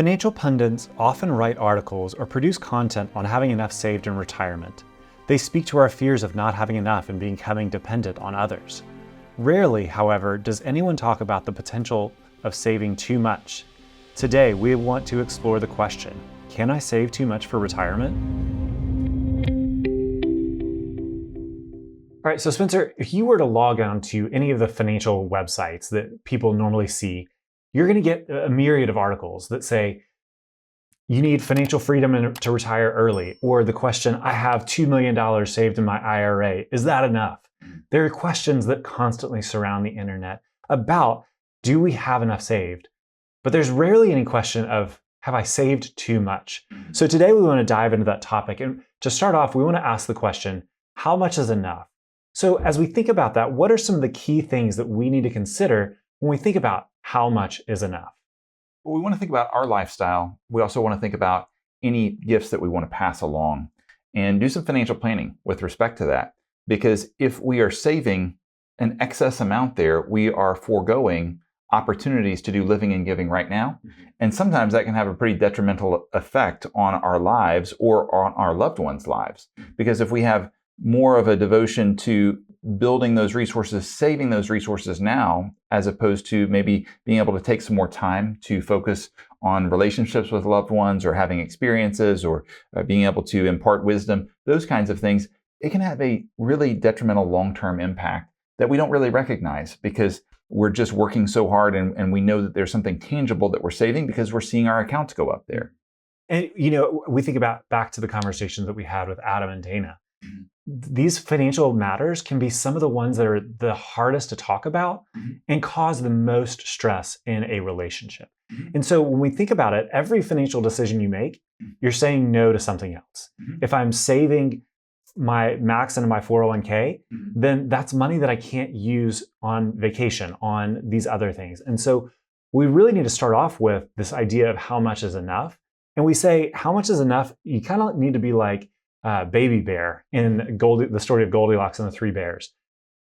Financial pundits often write articles or produce content on having enough saved in retirement. They speak to our fears of not having enough and becoming dependent on others. Rarely, however, does anyone talk about the potential of saving too much. Today, we want to explore the question, can I save too much for retirement? All right, so Spencer, if you were to log on to any of the financial websites that people normally see, you're going to get a myriad of articles that say, you need financial freedom to retire early, or the question, I have $2 million saved in my IRA. Is that enough? There are questions that constantly surround the internet about, do we have enough saved? But there's rarely any question of, have I saved too much? So today we want to dive into that topic. And to start off, we want to ask the question, how much is enough? So as we think about that, what are some of the key things that we need to consider when we think about how much is enough? Well, we want to think about our lifestyle. We also want to think about any gifts that we want to pass along and do some financial planning with respect to that. Because if we are saving an excess amount there, we are foregoing opportunities to do living and giving right now. And sometimes that can have a pretty detrimental effect on our lives or on our loved ones' lives. Because if we have more of a devotion to building those resources, saving those resources now, as opposed to maybe being able to take some more time to focus on relationships with loved ones or having experiences or being able to impart wisdom, those kinds of things, it can have a really detrimental long-term impact that we don't really recognize because we're just working so hard and we know that there's something tangible that we're saving because we're seeing our accounts go up there. And, we think about back to the conversations that we had with Adam and Dana. These financial matters can be some of the ones that are the hardest to talk about and cause the most stress in a relationship. And so when we think about it, every financial decision you make, you're saying no to something else. If I'm saving my max into my 401k, then that's money that I can't use on vacation, on these other things. And so we really need to start off with this idea of how much is enough. And we say, how much is enough? You kind of need to be like Baby Bear in the story of Goldilocks and the Three Bears.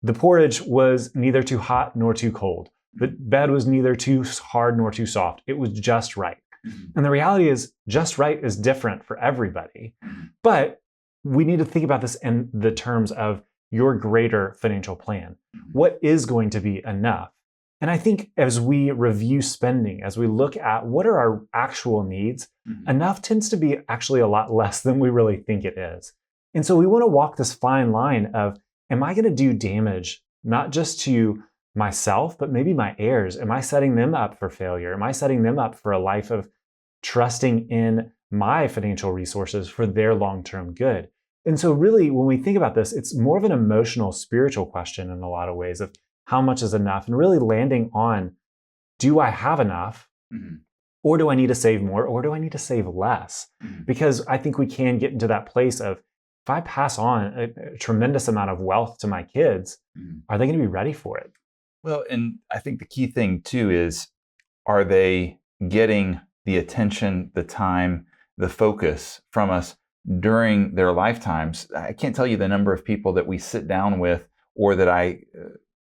The porridge was neither too hot nor too cold. The bed was neither too hard nor too soft. It was just right. And the reality is, just right is different for everybody. But we need to think about this in the terms of your greater financial plan. What is going to be enough? And I think as we review spending, as we look at what are our actual needs, enough tends to be actually a lot less than we really think it is. And so we want to walk this fine line of, am I going to do damage, not just to myself, but maybe my heirs? Am I setting them up for failure? Am I setting them up for a life of trusting in my financial resources for their long-term good? And so really, when we think about this, it's more of an emotional, spiritual question in a lot of ways of how much is enough, and really landing on, do I have enough? Or do I need to save more? Or do I need to save less? Because I think we can get into that place of, if I pass on a tremendous amount of wealth to my kids, are they going to be ready for it? Well, and I think the key thing too is, are they getting the attention, the time, the focus from us during their lifetimes? I can't tell you the number of people that we sit down with or that I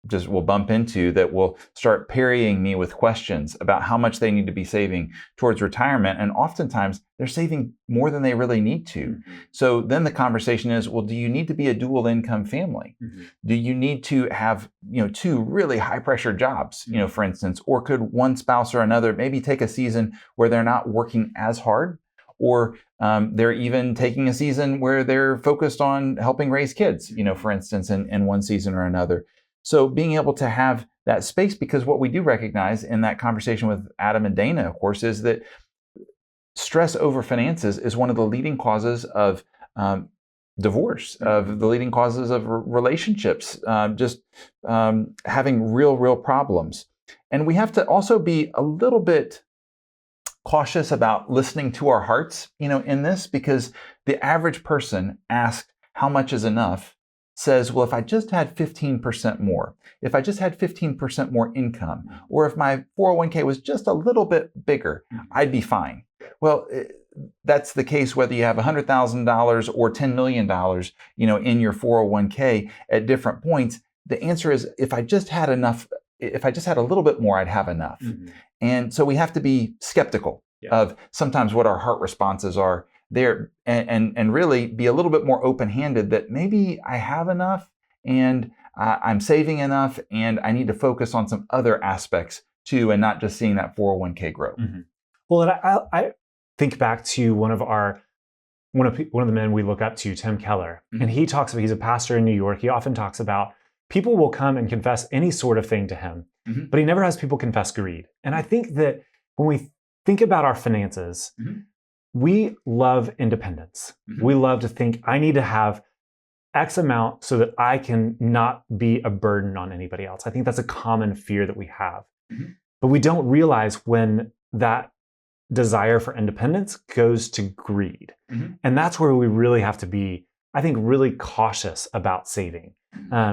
just will bump into that will start parrying me with questions about how much they need to be saving towards retirement. And oftentimes they're saving more than they really need to. So then the conversation is, well, do you need to be a dual income family? Do you need to have, two really high pressure jobs, for instance, or could one spouse or another maybe take a season where they're not working as hard? Or they're even taking a season where they're focused on helping raise kids, for instance, in one season or another. So being able to have that space, because what we do recognize in that conversation with Adam and Dana, of course, is that stress over finances is one of the leading causes of divorce, of the leading causes of relationships, having real problems. And we have to also be a little bit cautious about listening to our hearts, in this, because the average person asked how much is enough says, well, if I just had 15% more, if I just had 15% more income, or if my 401k was just a little bit bigger, I'd be fine. Well, that's the case whether you have $100,000 or $10 million, in your 401k at different points. The answer is, if I just had enough, if I just had a little bit more, I'd have enough. And so we have to be skeptical of sometimes what our heart responses are there, and really be a little bit more open-handed that maybe I have enough and I'm saving enough and I need to focus on some other aspects too, and not just seeing that 401k grow. Well, and I think back to one of the men we look up to, Tim Keller, and he talks about, he's a pastor in New York. He often talks about people will come and confess any sort of thing to him, but he never has people confess greed. And I think that when we think about our finances, we love independence. We love to think, I need to have X amount so that I can not be a burden on anybody else. I think that's a common fear that we have. But we don't realize when that desire for independence goes to greed. And that's where we really have to be, I think, really cautious about saving.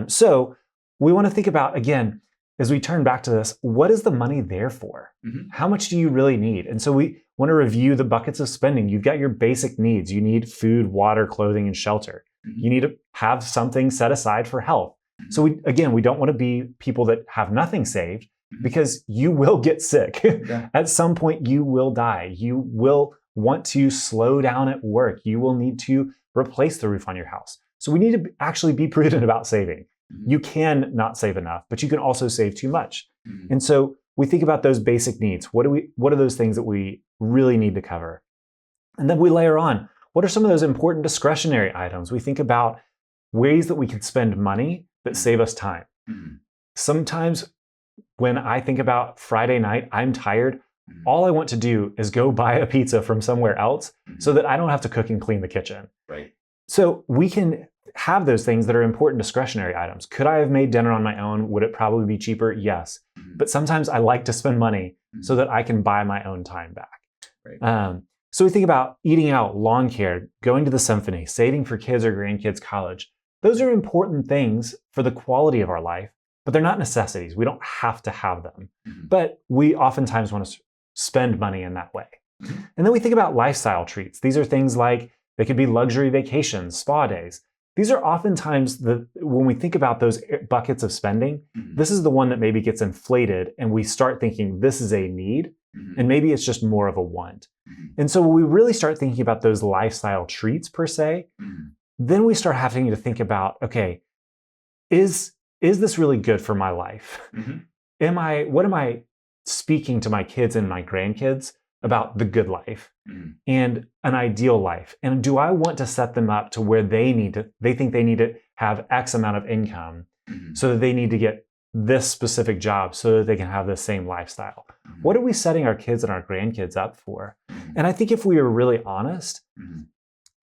So we want to think about, again, as we turn back to this, what is the money there for? How much do you really need? And so we want to review the buckets of spending. You've got your basic needs. You need food, water, clothing, and shelter. You need to have something set aside for health. So we don't want to be people that have nothing saved, because you will get sick. At some point, you will die. You will want to slow down at work. You will need to replace the roof on your house. So we need to actually be prudent about saving. You can not save enough, but you can also save too much. And so we think about those basic needs. What are those things that we really need to cover? And then we layer on, what are some of those important discretionary items? We think about ways that we can spend money that save us time. Sometimes when I think about Friday night, I'm tired. All I want to do is go buy a pizza from somewhere else so that I don't have to cook and clean the kitchen. So we can have those things that are important discretionary items. Could I have made dinner on my own? Would it probably be cheaper? Yes. But sometimes I like to spend money so that I can buy my own time back. So we think about eating out, lawn care, going to the symphony, saving for kids or grandkids' college. Those are important things for the quality of our life, but they're not necessities. We don't have to have them. But we oftentimes want to spend money in that way. And then we think about lifestyle treats. These are things like, they could be luxury vacations, spa days. These are oftentimes, when we think about those buckets of spending, this is the one that maybe gets inflated and we start thinking this is a need, and maybe it's just more of a want. And so when we really start thinking about those lifestyle treats per se, then we start having to think about, okay, is this really good for my life? What am I speaking to my kids and my grandkids about the good life and an ideal life? And do I want to set them up to where they think they need to have X amount of income so that they need to get this specific job so that they can have the same lifestyle? What are we setting our kids and our grandkids up for? And I think if we are really honest,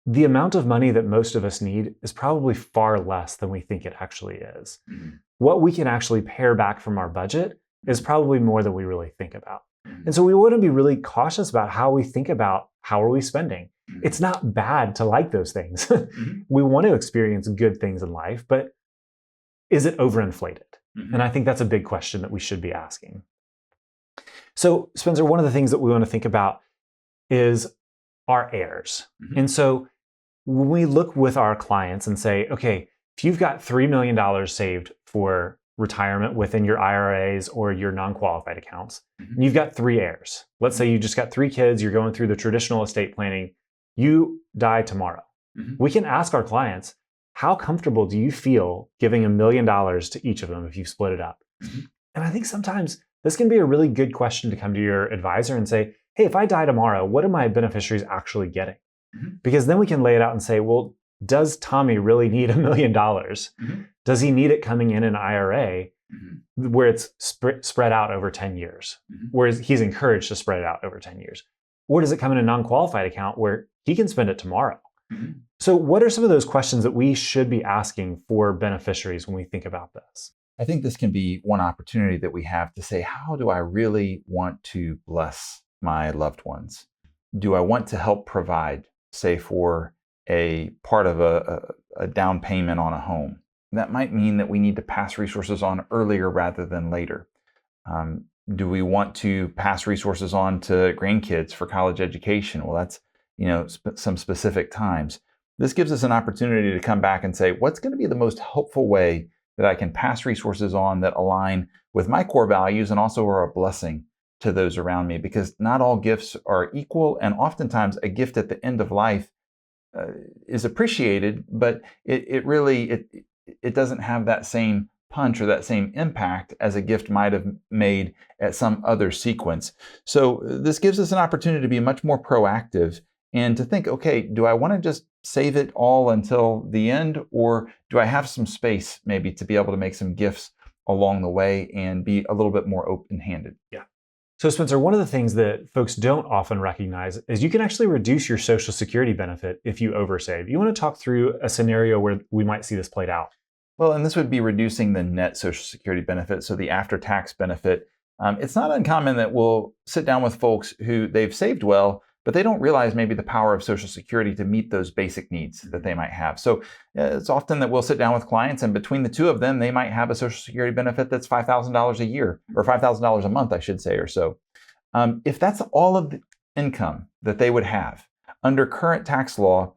the amount of money that most of us need is probably far less than we think it actually is. What we can actually pare back from our budget is probably more than we really think about. And so we want to be really cautious about how we think about how are we spending. It's not bad to like those things. We want to experience good things in life, but is it overinflated? And I think that's a big question that we should be asking. So Spencer, one of the things that we want to think about is our heirs. And so when we look with our clients and say, okay, if you've got $3 million saved for retirement within your IRAs or your non-qualified accounts, and you've got 3 heirs. Let's say you just got 3 kids, you're going through the traditional estate planning, you die tomorrow. We can ask our clients, how comfortable do you feel giving $1 million to each of them if you split it up? And I think sometimes this can be a really good question to come to your advisor and say, hey, if I die tomorrow, what are my beneficiaries actually getting? Because then we can lay it out and say, well, does Tommy really need $1 million? Does he need it coming in an IRA where it's spread out over 10 years, whereas he's encouraged to spread it out over 10 years? Or does it come in a non-qualified account where he can spend it tomorrow? So what are some of those questions that we should be asking for beneficiaries when we think about this? I think this can be one opportunity that we have to say, how do I really want to bless my loved ones? Do I want to help provide, say, for a part of a down payment on a home? That might mean that we need to pass resources on earlier rather than later. Do we want to pass resources on to grandkids for college education? Well, that's some specific times. This gives us an opportunity to come back and say, what's going to be the most helpful way that I can pass resources on that align with my core values and also are a blessing to those around me, because not all gifts are equal. And oftentimes a gift at the end of life is appreciated, but it really doesn't have that same punch or that same impact as a gift might have made at some other sequence. So this gives us an opportunity to be much more proactive and to think, okay, do I want to just save it all until the end, or do I have some space maybe to be able to make some gifts along the way and be a little bit more open-handed? Yeah. So Spencer, one of the things that folks don't often recognize is you can actually reduce your Social Security benefit if you oversave. You want to talk through a scenario where we might see this played out? Well, and this would be reducing the net Social Security benefit, so the after-tax benefit. It's not uncommon that we'll sit down with folks who they've saved well, but they don't realize maybe the power of Social Security to meet those basic needs that they might have. So it's often that we'll sit down with clients, and between the two of them, they might have a Social Security benefit that's $5,000 a year, or $5,000 a month, I should say, or so. If that's all of the income that they would have, under current tax law,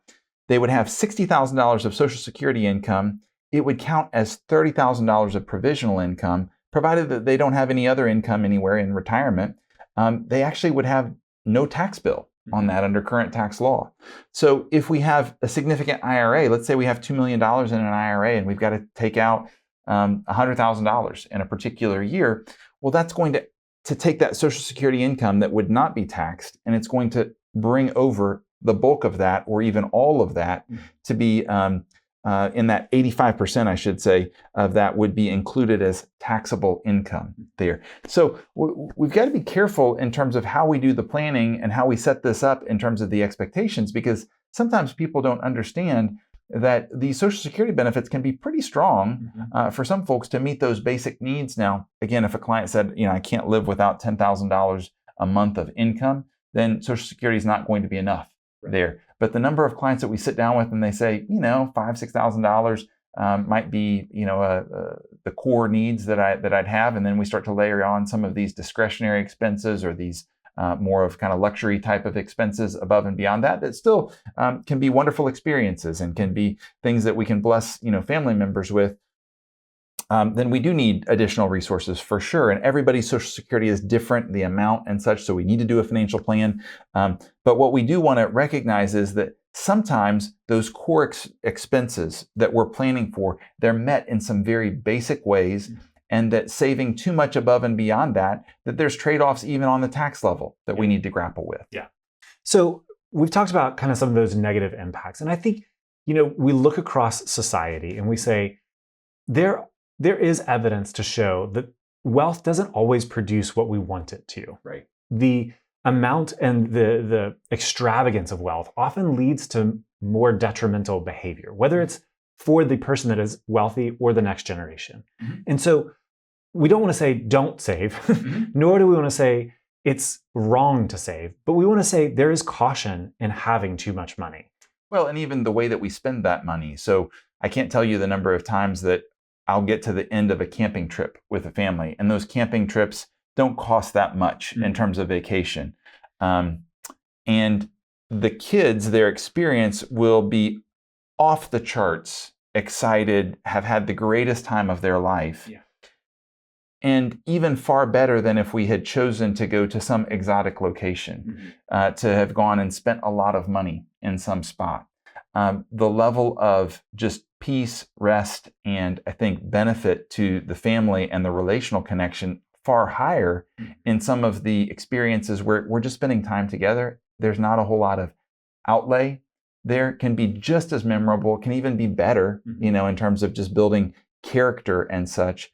they would have $60,000 of Social Security income. It would count as $30,000 of provisional income, provided that they don't have any other income anywhere in retirement. They actually would have no tax bill on that under current tax law. So if we have a significant IRA, let's say we have $2 million in an IRA and we've got to take out $100,000 in a particular year, well, that's going to take that Social Security income that would not be taxed, and it's going to bring over the bulk of that, or even all of that, to be in that 85%, I should say, of that would be included as taxable income there. So we've got to be careful in terms of how we do the planning and how we set this up in terms of the expectations, because sometimes people don't understand that the Social Security benefits can be pretty strong for some folks to meet those basic needs. Now, again, if a client said, I can't live without $10,000 a month of income, then Social Security is not going to be enough there. But the number of clients that we sit down with and they say, $5,000, $6,000 might be, the core needs that I'd have, and then we start to layer on some of these discretionary expenses or these more of kind of luxury type of expenses above and beyond that still can be wonderful experiences and can be things that we can bless, family members with. Then we do need additional resources for sure. And everybody's Social Security is different, the amount and such, so we need to do a financial plan. But what we do want to recognize is that sometimes those core expenses that we're planning for, they're met in some very basic ways, and that saving too much above and beyond that there's trade-offs even on the tax level that we need to grapple with. Yeah. So we've talked about kind of some of those negative impacts. And I think, we look across society and we say, there is evidence to show that wealth doesn't always produce what we want it to. Right. The amount and the extravagance of wealth often leads to more detrimental behavior, whether it's for the person that is wealthy or the next generation. And so we don't want to say don't save, nor do we want to say it's wrong to save, but we want to say there is caution in having too much money. Well, and even the way that we spend that money. So I can't tell you the number of times that I'll get to the end of a camping trip with a family, and those camping trips don't cost that much in terms of vacation. And the kids, their experience will be off the charts, excited, have had the greatest time of their life. Yeah. And even far better than if we had chosen to go to some exotic location, to have gone and spent a lot of money in some spot. The level of just peace, rest, and I think benefit to the family and the relational connection far higher in some of the experiences where we're just spending time together. There's not a whole lot of outlay. There can be just as memorable, can even be better, in terms of just building character and such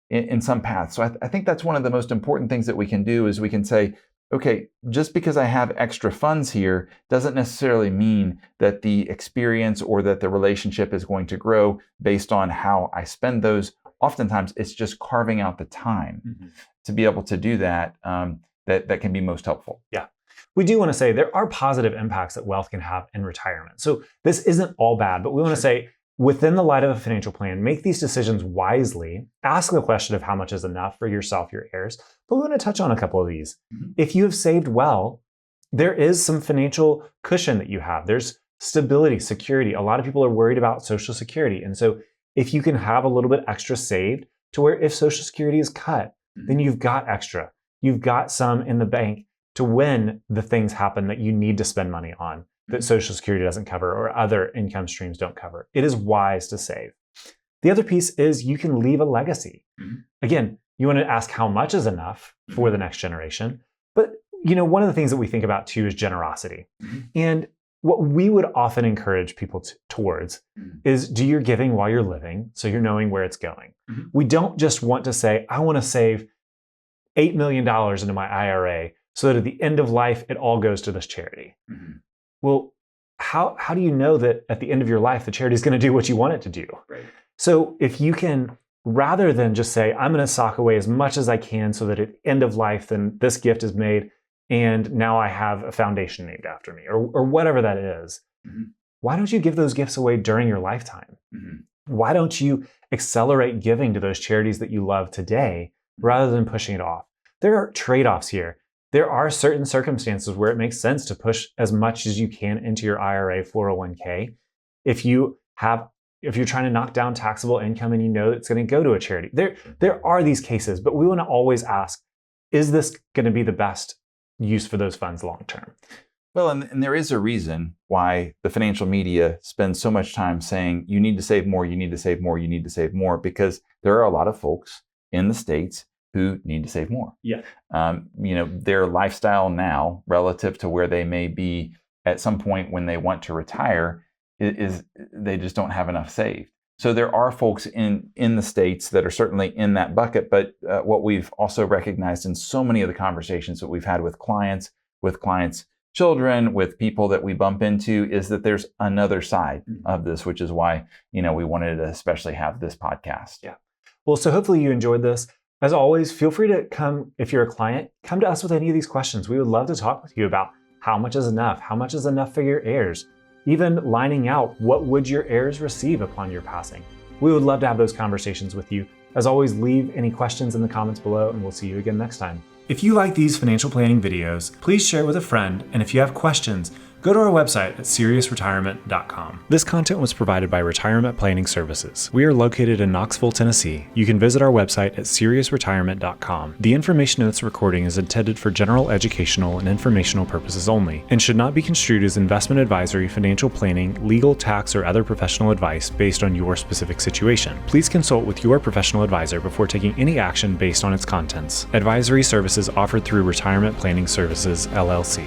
in some paths. So I think that's one of the most important things that we can do is we can say, okay, just because I have extra funds here doesn't necessarily mean that the experience or that the relationship is going to grow based on how I spend those. Oftentimes, it's just carving out the time to be able to do that that can be most helpful. Yeah. We do want to say there are positive impacts that wealth can have in retirement. So this isn't all bad, but we want to say, within the light of a financial plan, make these decisions wisely. Ask the question of how much is enough for yourself, your heirs. But we want to touch on a couple of these. If you have saved well, there is some financial cushion that you have. There's stability, security. A lot of people are worried about Social Security. And so if you can have a little bit extra saved to where if Social Security is cut, then you've got extra. you've got some in the bank to when the things happen that you need to spend money on that Social Security doesn't cover or other income streams don't cover. It is wise to save. The other piece is you can leave a legacy. Again, you want to ask how much is enough for the next generation. But one of the things that we think about too is generosity. And what we would often encourage people towards is do your giving while you're living, so you're knowing where it's going. We don't just want to say, I want to save $8 million into my IRA so that at the end of life, it all goes to this charity. Well, how do you know that at the end of your life, the charity is going to do what you want it to do? Right. So if you can, rather than just say, I'm going to sock away as much as I can so that at the end of life, then this gift is made and now I have a foundation named after me or whatever that is. Why don't you give those gifts away during your lifetime? Why don't you accelerate giving to those charities that you love today rather than pushing it off? There are trade-offs here. There are certain circumstances where it makes sense to push as much as you can into your IRA 401k. If you're trying to knock down taxable income and you know it's going to go to a charity. There are these cases, but we want to always ask, is this going to be the best use for those funds long term? Well, and there is a reason why the financial media spends so much time saying you need to save more, you need to save more, you need to save more, because there are a lot of folks in the States who need to save more. Yeah. Their lifestyle now relative to where they may be at some point when they want to retire is they just don't have enough saved. So there are folks in the States that are certainly in that bucket. But what we've also recognized in so many of the conversations that we've had with clients children, with people that we bump into, is that there's another side of this, which is why, we wanted to especially have this podcast. Yeah. Well, so hopefully you enjoyed this. As always, feel free to come, if you're a client, come to us with any of these questions. We would love to talk with you about how much is enough for your heirs, even lining out what would your heirs receive upon your passing. We would love to have those conversations with you. As always, leave any questions in the comments below, and we'll see you again next time. If you like these financial planning videos, please share it with a friend, and if you have questions, go to our website at seriousretirement.com. This content was provided by Retirement Planning Services. We are located in Knoxville, Tennessee. You can visit our website at seriousretirement.com. The information in this recording is intended for general educational and informational purposes only and should not be construed as investment advisory, financial planning, legal, tax, or other professional advice based on your specific situation. Please consult with your professional advisor before taking any action based on its contents. Advisory services offered through Retirement Planning Services, LLC.